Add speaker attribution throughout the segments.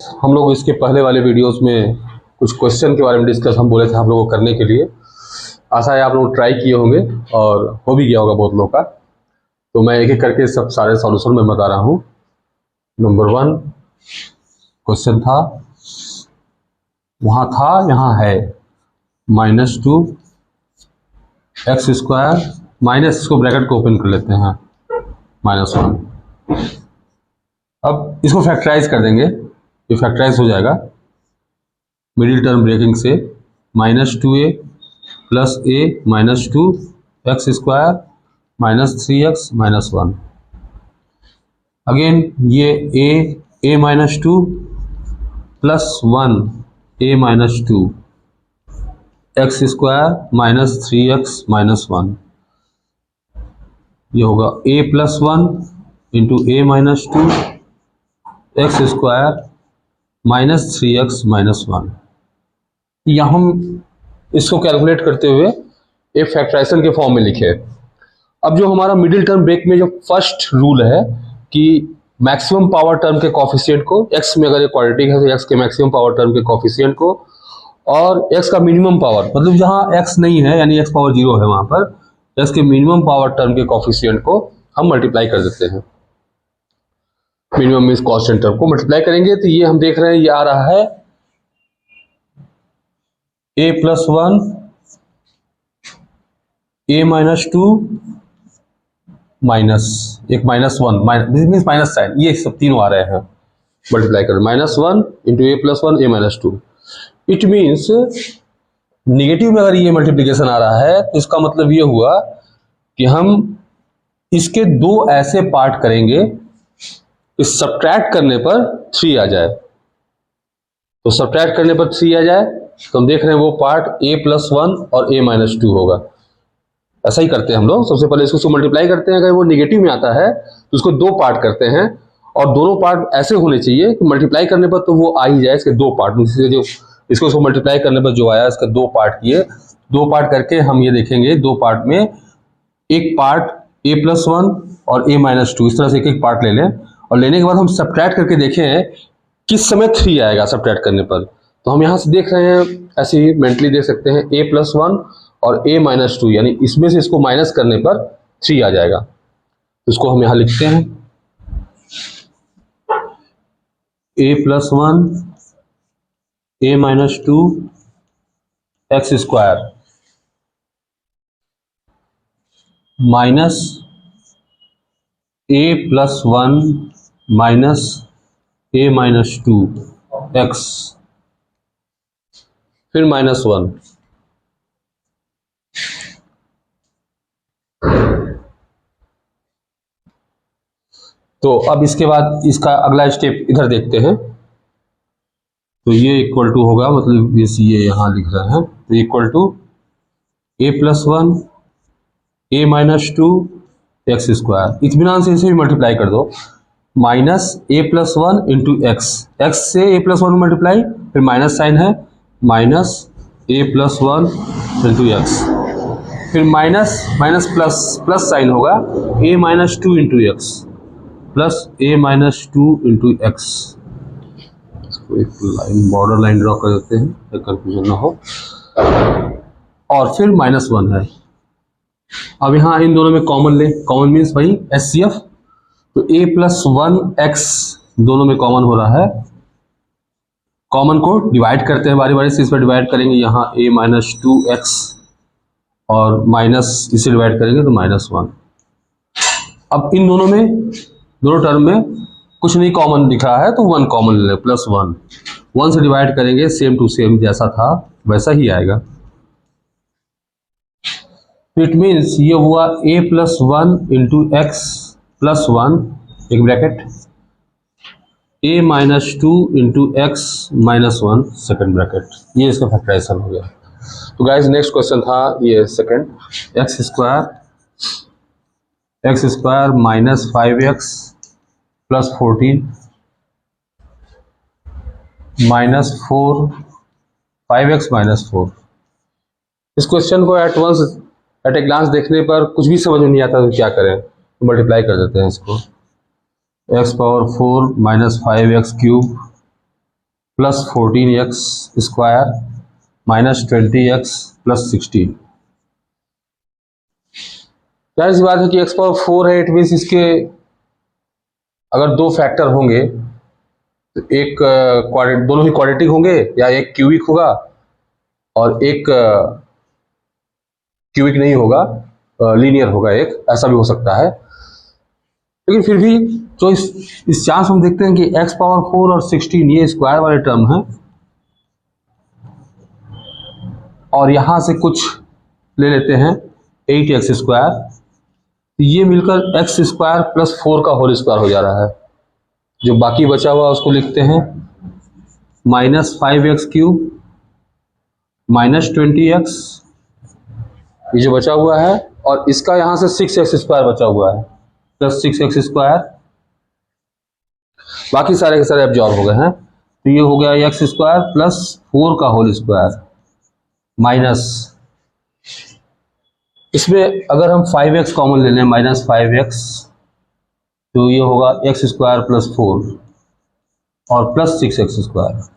Speaker 1: हम लोग इसके पहले वाले वीडियोस में कुछ क्वेश्चन के बारे में डिस्कस हम बोले थे आप लोगों को करने के लिए। आशा है आप लोग ट्राई किए होंगे और हो भी गया होगा बहुत लोगों का। तो मैं एक एक करके सब सारे सॉल्यूशन में बता रहा हूँ। नंबर 1 क्वेश्चन था, वहाँ था यहाँ है -2 x स्क्वायर माइनस, इसको ब्रैकेट को ओपन कर लेते हैं, -1। अब इसको फैक्टराइज कर देंगे, ये फैक्टराइज हो जाएगा मिडिल टर्म ब्रेकिंग से, -2a plus a -2 x square -3x -1। Again ये a -2 plus 1 a -2 x square -3x -1। ये होगा a plus 1 into a -2 x square -3x -1। यहाँ हम इसको कैलकुलेट करते हुए एक फैक्टराइजेशन के फॉर्म में लिखे। अब जो हमारा मिडिल टर्म ब्रेक में जो फर्स्ट रूल है कि मैक्सिमम पावर टर्म के कॉफिशिएंट को, x में अगर ये क्वाड्रेटिक है तो x के मैक्सिमम पावर टर्म के कॉफिशिएंट को और x का मिनिमम पावर, मतलब जहाँ x नहीं है यानी x पावर 0 है वहाँ पर x के मिनिमम पावर टर्म के कॉफिशिएंट को हम मल्टीप्लाई कर देते हैं। मिनिमम मीन्स कांस्टेंट टर्म को मल्टीप्लाई करेंगे तो ये हम देख रहे हैं, ये आ रहा है a प्लस 1 a -2 माइनस एक -1 मीन्स माइनस साइन, ये सब तीनों आ रहे हैं मल्टीप्लाई कर, -1 into a plus 1 a -2। It means negative में अगर ये मल्टीप्लिकेशन आ रहा है तो इसका मतलब ये हुआ कि हम इसके दो ऐसे पार्ट करेंगे इस सब्ट्रैक्ट करने पर 3 आ जाए। तो सब्ट्रैक्ट करने पर 3 आ जाए तो हम देख रहे हैं वो पार्ट a प्लस 1 और a -2 होगा। ऐसा ही करते हैं हम लोग, सबसे पहले इसको मल्टीप्लाई करते हैं, अगर वो निगेटिव में आता है तो उसको दो पार्ट करते हैं और दोनों पार्ट ऐसे होने चाहिए कि मल्टीप्लाई करने पर तो वो आ ही जाए इसके दो पार्ट। जो इसको मल्टीप्लाई करने पर जो आया इसका दो पार्ट किए, दो पार्ट करके हम ये देखेंगे दो पार्ट में एक पार्ट a प्लस 1 और a -2, इस तरह से एक एक पार्ट ले लें और लेने के बाद हम सब्ट्रैक्ट करके देखें किस समय 3 आएगा सब्ट्रैक्ट करने पर। तो हम यहाँ से देख रहे हैं, ऐसे ही मेंटली देख सकते हैं a प्लस 1 और a -2, यानी इसमें से इसको माइनस करने पर 3 आ जाएगा। तो इसको हम यहाँ लिखते हैं a plus 1 a -2 x square minus a plus 1 minus a -2 x, फिर -1। तो अब इसके बाद इसका अगला स्टेप इधर देखते हैं। तो ये इक्वल टू होगा, मतलब ये यहाँ लिख रहे हैं, तो equal to a plus 1 a -2 x square, इत्मीनान से इसे भी मल्टीप्लाई कर दो, minus a plus 1 into x, x से a प्लस 1 मल्टीप्लाई, फिर माइनस साइन है, minus a plus 1 into x, फिर minus minus plus plus sine होगा a -2 into x plus a -2 into x. इसको एक लाइन, बॉर्डर लाइन ड्रॉ कर देते हैं ताकि कंफ्यूजन ना हो, और फिर -1 है। अब यहाँ इन दोनों में कॉमन ले, कॉमन मीन्स भाई HCF, तो a प्लस 1 x दोनों में कॉमन हो रहा है, कॉमन को डिवाइड करते हैं बारी बारी से, इस पर डिवाइड करेंगे यहाँ a -2 x और माइनस इसे डिवाइड करेंगे तो -1। अब इन दोनों में, दोनों टर्म में कुछ नहीं कॉमन दिख रहा है तो 1 कॉमन ले, प्लस 1, 1 से डिवाइड करेंगे, सेम टू सेम जैसा था वैसा ही आएगा। इट मीन्स ये हुआ a plus 1 into x plus 1, एक bracket, a -2 into x -1 second bracket. ये इसका फैक्टराइजेशन हो गया। तो गाइस नेक्स्ट क्वेश्चन था ये second, x square minus 5x plus 14 minus 4 5x -4। इस क्वेश्चन को एट ए ग्लांस देखने पर कुछ भी समझ में नहीं आता तो क्या करें, तो मल्टीप्लाई कर देते हैं इसको, x power 4 minus 5x cube plus 14x² minus 20x plus 16। जाहिर सी बात है कि x⁴ है, इट मीन्स इसके अगर दो फैक्टर होंगे तो एक दोनों ही क्वाड्रेटिक होंगे या एक क्यूबिक होगा और एक क्यूबिक नहीं होगा, लीनियर होगा, एक ऐसा भी हो सकता है। लेकिन फिर भी जो इस चांस हम देखते हैं कि x⁴ और 16 ये स्क्वायर वाले टर्म हैं और यहां से कुछ ले लेते हैं 8x², ये मिलकर x² प्लस 4 का होल स्क्वायर हो जा रहा है। जो बाकी बचा हुआ उसको लिखते हैं -5x³ माइनस 20x, ये जो बचा हुआ है, और इसका यहां से 6x² बचा हुआ है प्लस 6x², बाकी सारे के सारे एब्जॉर्ब हो गए हैं। तो ये हो गया x² प्लस 4 का होल स्क्वायर माइनस, इसमें अगर हम 5x कॉमन ले लें -5x, तो ये होगा x² प्लस 4 और प्लस 6x²।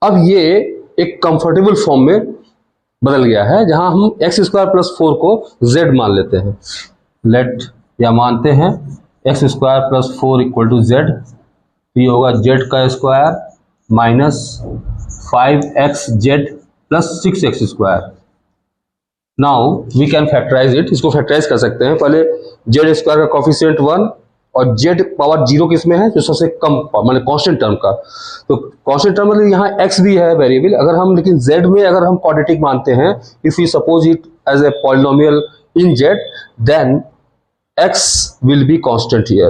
Speaker 1: अब ये एक कंफर्टेबल फॉर्म में बदल गया है जहां हम x² प्लस 4 को z मान लेते हैं। लेट या मानते हैं x² plus 4 equal to z, ये होगा z का square minus 5xz plus 6x²। Now we can factorize it, इसको फैक्टराइज कर सकते हैं। पहले z² का कॉफिशिएंट 1 और z पावर 0 किसमें है, जो सबसे कम मतलब कांस्टेंट टर्म का। तो कांस्टेंट टर्म मतलब यहाँ x भी है वेरिएबल, अगर हम लेकिन z में अगर हम क्वाड्रेटिक मानते हैं, if you suppose it as a polynomial in z, then x will be constant here.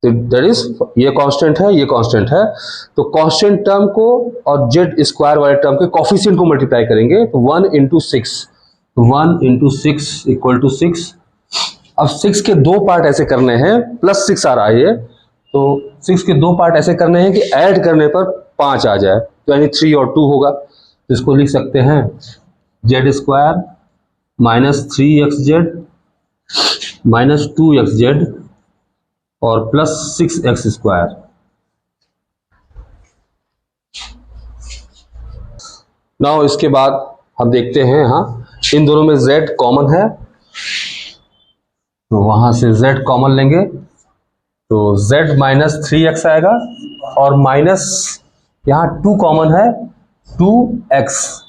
Speaker 1: तो दैट इज ये कांस्टेंट है, ये कांस्टेंट है, तो कांस्टेंट टर्म को और z² वाले टर्म के कॉफिशिएंट को मल्टीप्लाई करेंगे तो 1 इंटू 6 इक्वल टू 6। अब 6 के दो पार्ट ऐसे करने हैं, प्लस 6 आ रहा है ये, तो 6 के दो पार्ट ऐसे करने हैं कि ऐड करने पर 5 आ जाए, तो यानी 3 और 2 होगा। तो इसको लिख सकते हैं z² minus 3xz minus 2xz और प्लस 6x²। नाउ इसके बाद हम देखते हैं, हाँ इन दोनों में z कॉमन है, तो वहां से z कॉमन लेंगे तो z माइनस 3x आएगा और माइनस यहाँ 2 कॉमन है, 2x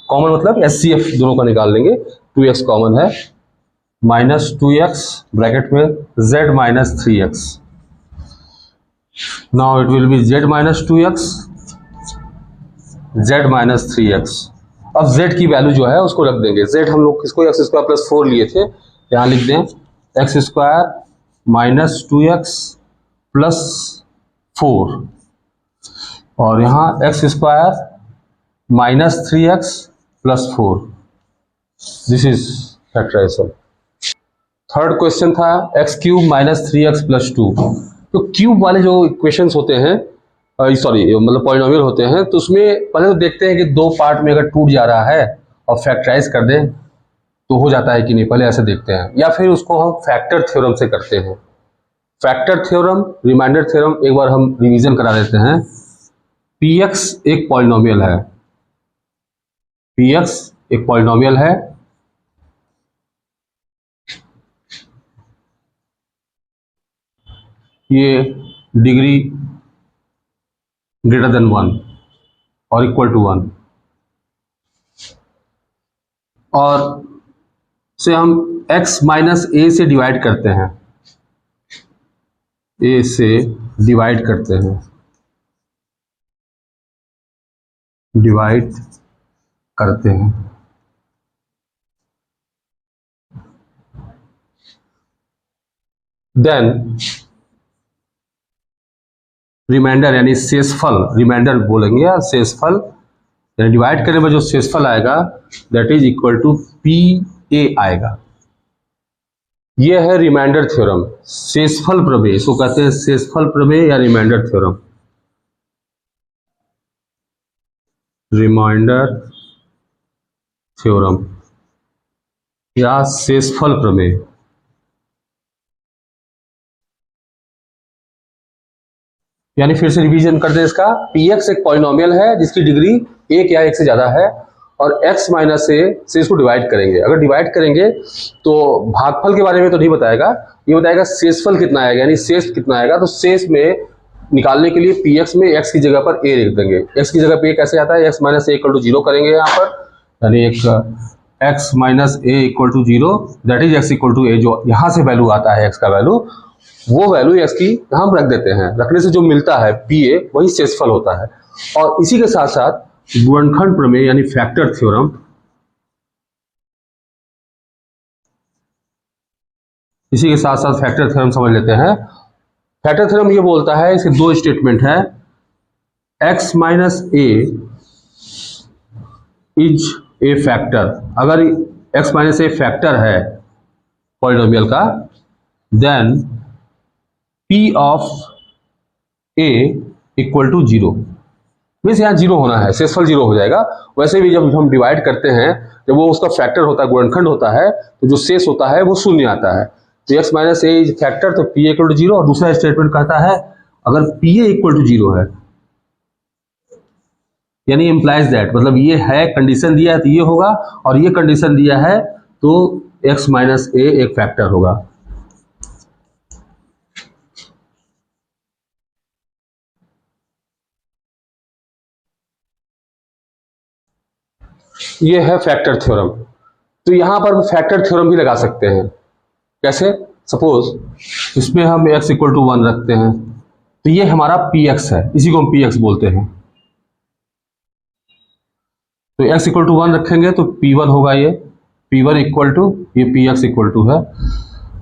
Speaker 1: कॉमन मतलब HCF दोनों का निकाल लेंगे, 2x कॉमन है, माइनस 2x ब्रैकेट में z minus 3x। Now it will be z minus 2x z minus 3x। अब z की वैल्यू जो है उसको रख देंगे, z हम लोग इसको x² प्लस 4 लिए थे, यहाँ लिख दें x² माइनस 2x प्लस 4 और यहाँ x² minus 3x plus 4। This is factorization. Third question था x³ माइनस 3x प्लस 2। तो क्यूब वाले जो इक्वेशंस होते हैं, सॉरी मतलब पॉलिनोमियल होते हैं, तो उसमें पहले तो देखते हैं कि दो पार्ट में अगर टूट जा रहा है और फैक्टराइज कर दें तो हो जाता है कि नहीं, पहले ऐसे देखते हैं, या फिर उसको हम फैक्टर थ्योरम से करते हैं। फैक्टर थ्योरम, रिमाइंडर थ्योरम एक बार हम रिवीजन करा देते हैं। px एक पॉलिनोमियल है, px एक पॉलिनोमियल है, ये डिग्री ग्रेटर देन 1 और इक्वल टू 1, और से हम x माइनस a से डिवाइड करते हैं, a से डिवाइड करते हैं, डिवाइड करते हैं। देन रिमाइंडर यानी शेषफल, रिमाइंडर बोलेंगे या शेषफल, यानी डिवाइड करने में जो शेषफल आएगा that is equal to PA आएगा। ये है रिमाइंडर थ्योरम, शेषफल प्रमेय, इसको कहते हैं शेषफल प्रमेय या रिमाइंडर थ्योरम। रिमाइंडर थ्योरम या शेषफल प्रमेय। यानी फिर से रिवीजन करते हैं इसका, पी एक्स एक पॉलिनोमियल है जिसकी डिग्री एक या एक से ज़्यादा है, और x माइनस ए से इसको डिवाइड करेंगे। अगर डिवाइड करेंगे तो भागफल के बारे में तो नहीं बताएगा, ये बताएगा शेषफल कितना आएगा, यानी शेष कितना आएगा। तो शेष में निकालने के लिए पी एक्स में x की जगह पर a लिख देंगे। x की जगह पे कैसे आता है, x minus a equal to 0 करेंगे यहाँ पर, यानी एक x minus a equal to 0, that is x equal to a। जो यहाँ से वैल्यू आता है x का वैल्यू, वो वैल्यू x की हम रख देते हैं। रखने से जो मिलता है पी ए वही शेषफल होता है। और इसी के साथ साथ गुणनखंड प्रमेय यानी फैक्टर थ्योरम, इसी के साथ साथ फैक्टर थ्योरम समझ लेते हैं। फैक्टर थ्योरम ये बोलता है, इसके दो स्टेटमेंट है, x minus a is a factor. अगर x माइनस ए फैक्टर है पॉलिनोमियल का, then p of a equal to 0। Means यहाँ 0 होना है, शेषफल 0 हो जाएगा। वैसे भी जब हम डिवाइड करते हैं, जब वो उसका फैक्टर होता है, गुणनखंड होता है, तो जो शेष होता है वो शून्य आता है। तो x minus a is factor, तो p इक्वल टू 0। और दूसरा स्टेटमेंट कहता है अगर p a इक्वल टू 0 है, यानी इम्प्लाइज दैट, मतलब ये है, कंडीशन दिया है तो ये होगा, और ये कंडीशन दिया है तो x माइनस ए एक फैक्टर होगा। ये है फैक्टर थ्योरम। तो यहां पर फैक्टर थ्योरम भी लगा सकते हैं। कैसे? सपोज इसमें हम x इक्वल टू 1 रखते हैं, तो ये हमारा px है, इसी को हम px बोलते हैं। तो x इक्वल टू 1 रखेंगे तो p1 होगा, ये p1 इक्वल टू, ये px इक्वल टू है,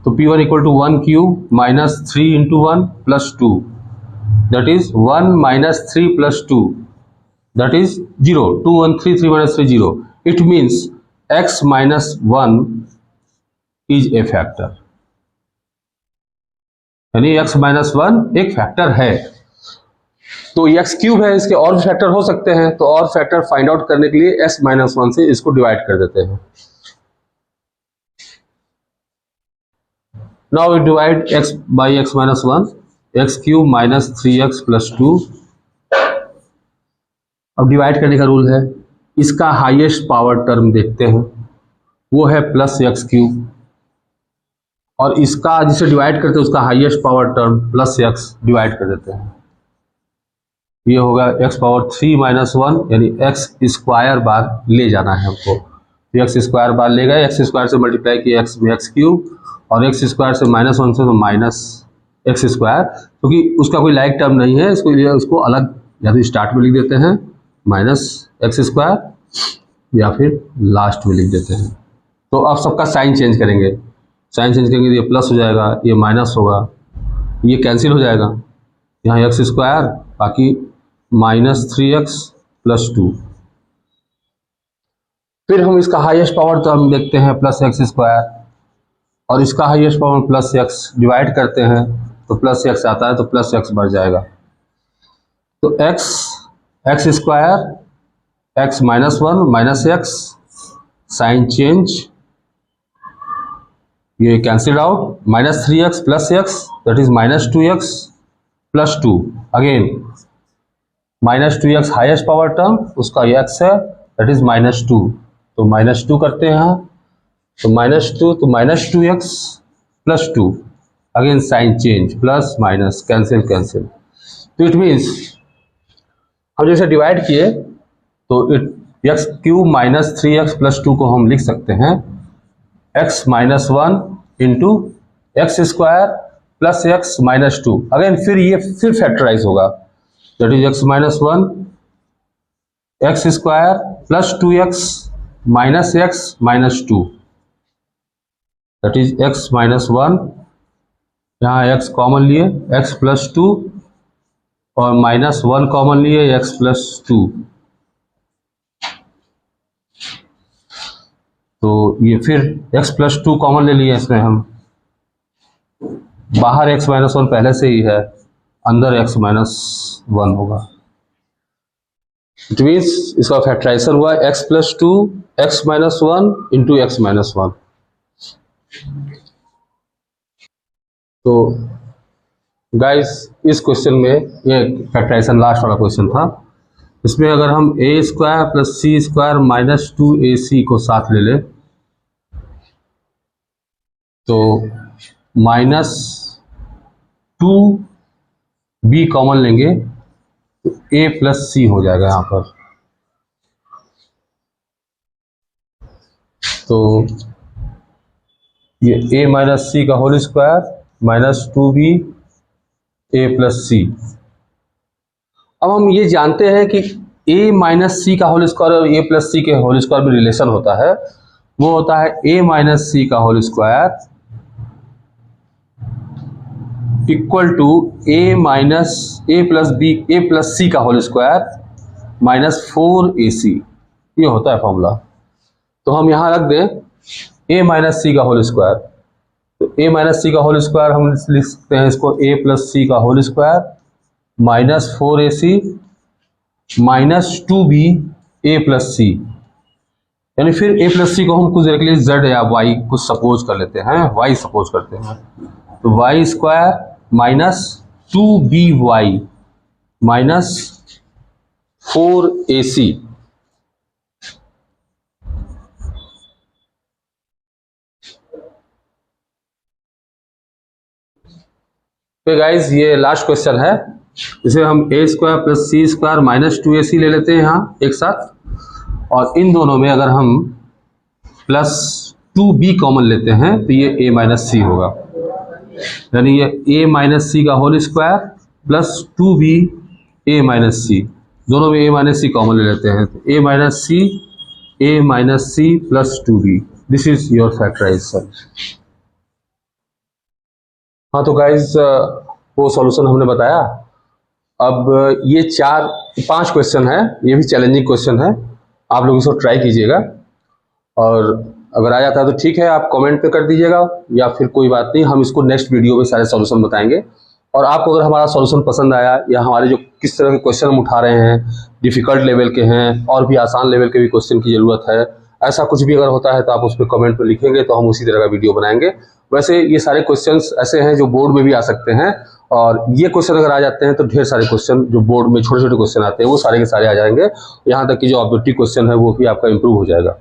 Speaker 1: तो p1 equal to 1 cube minus 3 into 1 प्लस 2, that is 1 minus 3 plus 2, that is 0। 2 1 3 3 minus 3 0। It means x minus 1 is a factor, यानी x माइनस 1 एक फैक्टर है। तो x क्यूब है, इसके और भी फैक्टर हो सकते हैं, तो और फैक्टर फाइंड आउट करने के लिए x माइनस 1 से इसको डिवाइड कर देते हैं। Now we divide x by x minus 1, x cube minus 3x plus 2। अब डिवाइड करने का रूल है, इसका हाईएस्ट पावर टर्म देखते हैं, वो है प्लस एक्स क्यूब, और इसका जिसे डिवाइड करते हैं उसका highest power term plus x, divide कर देते हैं। ये होगा x पावर 3 माइनस 1, यानी x स्क्वायर बार ले जाना है हमको। तो x स्क्वायर बार ले गए, x स्क्वायर से मल्टीप्लाई किया x में x क्यूब, और x स्क्वायर से माइनस 1 से तो माइनस एक्स स्क्वायर, क्योंकि उसका कोई लाइक टर्म नहीं है, इसको लिए उसको अलग या तो स्टार्ट में लिख देते हैं माइनस एक्स स्क्वायर, या फिर लास्ट में लिख देते हैं। तो अब सबका साइन चेंज करेंगे, साइन चेंज करेंगे तो ये प्लस हो जाएगा, ये माइनस होगा, ये कैंसिल हो जाएगा, यहाँ एक्स स्क्वायर, बाकी माइनस 3x प्लस 2। फिर हम इसका हाईएस्ट पावर टर्म देखते हैं प्लस एक्स स्क्वायर, और इसका highest power plus x, divide करते हैं तो प्लस एक्स आता है, तो प्लस एक्स बढ़ जाएगा। तो x square, x minus 1 minus x, sine change, ये cancel out, minus 3x plus x, that is minus 2x plus 2। Again minus 2x highest power term, उसका x है, दैट इज माइनस 2, तो minus 2 करते हैं यहाँ, तो माइनस 2, तो minus 2x plus 2, again sine change, plus minus, cancel cancel. तो it means हम जैसे डिवाइड किए तो x cube minus 3x plus 2 को हम लिख सकते हैं x minus 1 into x square plus x minus 2। Again फिर ये फिर फैक्टराइज होगा, that is x minus 1 x square plus 2x minus x minus 2, that is x minus 1, यहाँ x कॉमन लिए x प्लस 2, और माइनस 1 कॉमन लिए x plus 2। तो ये फिर x प्लस 2 कॉमन ले लिए इसमें हम, बाहर x माइनस 1 पहले से ही है, अंदर x माइनस 1 होगा। इट मीन्स इसका फैक्टराइजेशन हुआ x plus 2 x minus 1 into x minus 1। तो गाइस इस क्वेश्चन में, ये फैक्टराइजेशन लास्ट वाला क्वेश्चन था, इसमें अगर हम ए square plus c square minus 2ac को साथ ले लें तो माइनस 2b कॉमन लेंगे तो a प्लस सी हो जाएगा यहाँ पर। तो ये a माइनस सी का whole square minus 2b a plus c. अब हम ये जानते हैं कि a माइनस सी का होल स्क्वायर और a प्लस सी के होल स्क्वायर में रिलेशन होता है, वो होता है a माइनस सी का whole square equal to a plus c का होल स्क्वायर माइनस 4ac। ये होता है फॉर्मूला। तो हम यहाँ रख दें a माइनस सी का होल स्क्वायर, तो a माइनस सी का होल स्क्वायर हम लिख सकते हैं इसको a प्लस सी का whole square minus 4ac minus 2b a plus c. यानी फिर a प्लस सी को हम कुछ देर के लिए z या y कुछ सपोज कर लेते हैं, y सपोज करते हैं, तो y square minus 2by minus 4ac। तो गाइज ये लास्ट क्वेश्चन है, इसे हम a square plus c square minus 2ac ले लेते हैं यहाँ एक साथ, और इन दोनों में अगर हम प्लस 2b कॉमन लेते हैं तो ये a माइनस सी होगा। यानी ये a माइनस सी का whole square plus 2b a minus c, दोनों में a माइनस सी कॉमन ले लेते हैं तो a minus c plus 2b। This is your factorization. हाँ तो गाइज वो सॉल्यूशन हमने बताया। अब ये 5 क्वेश्चन है, ये भी चैलेंजिंग क्वेश्चन है, आप लोग इसको ट्राई कीजिएगा और अगर आ जाता है तो ठीक है, आप कमेंट पे कर दीजिएगा, या फिर कोई बात नहीं, हम इसको नेक्स्ट वीडियो में सारे सॉल्यूशन बताएंगे। और आपको अगर हमारा सॉल्यूशन पसंद आया या हमारे जो किस तरह के क्वेश्चन हम उठा रहे हैं, डिफ़िकल्ट लेवल के हैं और भी आसान लेवल के भी क्वेश्चन की ज़रूरत है, ऐसा कुछ भी अगर होता है तो आप उस पर कमेंट में लिखेंगे तो हम उसी तरह का वीडियो बनाएंगे। वैसे ये सारे क्वेश्चंस ऐसे हैं जो बोर्ड में भी आ सकते हैं, और ये क्वेश्चन अगर आ जाते हैं तो ढेर सारे क्वेश्चन जो बोर्ड में छोटे छोटे क्वेश्चन आते हैं वो सारे के सारे आ जाएंगे। यहाँ तक कि जो ऑब्जेक्टिव क्वेश्चन है वो भी आपका इंप्रूव हो जाएगा।